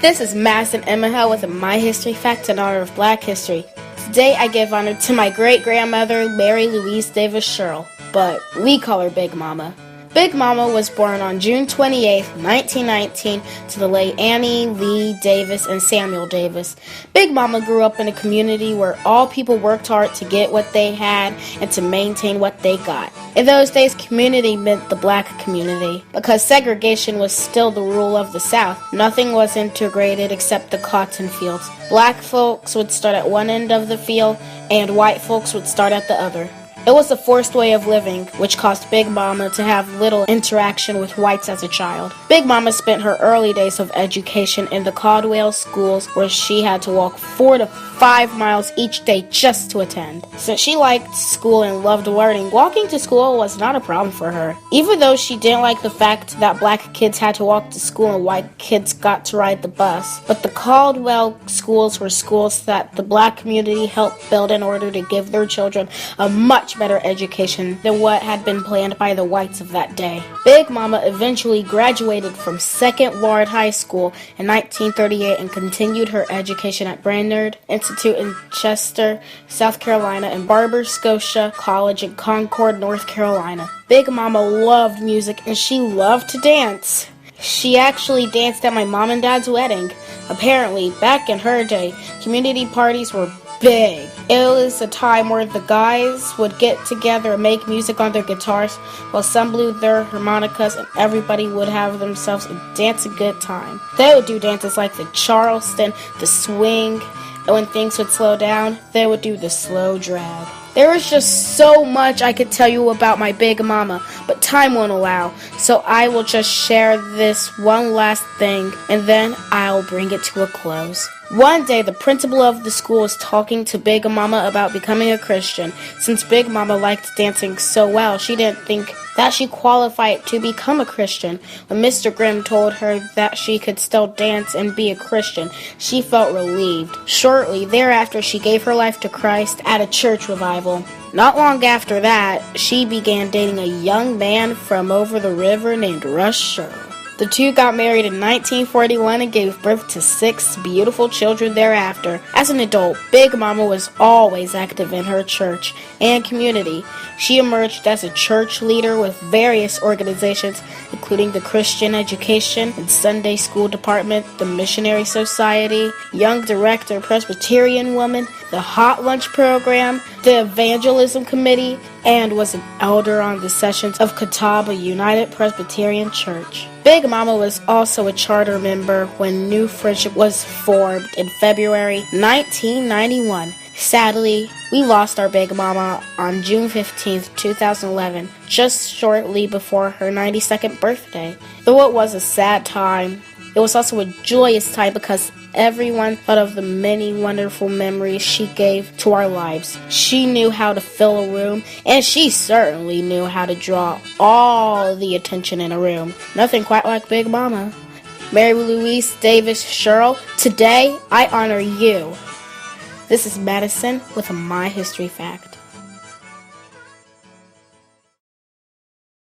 This is Madison Emehel with My History Fact in honor of Black History. Today I give honor to my great-grandmother, Mary Louise Davis Sherrill, but we call her Big Mama. Big Mama was born on June 28, 1919, to the late Annie Lee Davis and Samuel Davis. Big Mama grew up in a community where all people worked hard to get what they had and to maintain what they got. In those days, community meant the black community. Because segregation was still the rule of the South, nothing was integrated except the cotton fields. Black folks would start at one end of the field, and white folks would start at the other. It was a forced way of living, which caused Big Mama to have little interaction with whites as a child. Big Mama spent her early days of education in the Caldwell schools, where she had to walk 4 to 5 miles each day just to attend. Since she liked school and loved learning, walking to school was not a problem for her. Even though she didn't like the fact that black kids had to walk to school and white kids got to ride the bus. But the Caldwell schools were schools that the black community helped build in order to give their children a much better education than what had been planned by the whites of that day. Big Mama eventually graduated from Second Ward High School in 1938 and continued her education at Brainerd Institute in Chester, South Carolina, and Barber Scotia College in Concord, North Carolina. Big Mama loved music and she loved to dance. She actually danced at my mom and dad's wedding. Apparently, back in her day, community parties were big. It was a time where the guys would get together and make music on their guitars while some blew their harmonicas and everybody would have themselves a dancing good time. They would do dances like the Charleston, the swing, and when things would slow down, they would do the slow drag. There was just so much I could tell you about my Big Mama, but time won't allow, so I will just share this one last thing, and then I'll bring it to a close. One day, the principal of the school was talking to Big Mama about becoming a Christian. Since Big Mama liked dancing so well, she didn't think that she qualified to become a Christian. When Mr. Grimm told her that she could still dance and be a Christian, she felt relieved. Shortly thereafter, she gave her life to Christ at a church revival. Not long after that, she began dating a young man from over the river named Russ Sherrill. The two got married in 1941 and gave birth to 6 beautiful children thereafter. As an adult, Big Mama was always active in her church and community. She emerged as a church leader with various organizations, including the Christian Education and Sunday School Department, the Missionary Society, Young Director Presbyterian Woman, the Hot Lunch Program, the Evangelism Committee, and was an elder on the sessions of Catawba United Presbyterian Church. Big Mama was also a charter member when New Friendship was formed in February 1991. Sadly, we lost our Big Mama on June 15, 2011, just shortly before her 92nd birthday. Though it was a sad time, it was also a joyous time because everyone thought of the many wonderful memories she gave to our lives. She knew how to fill a room, and she certainly knew how to draw all the attention in a room. Nothing quite like Big Mama. Mary Louise Davis Sherrill, today I honor you. This is Madison with a My History Fact.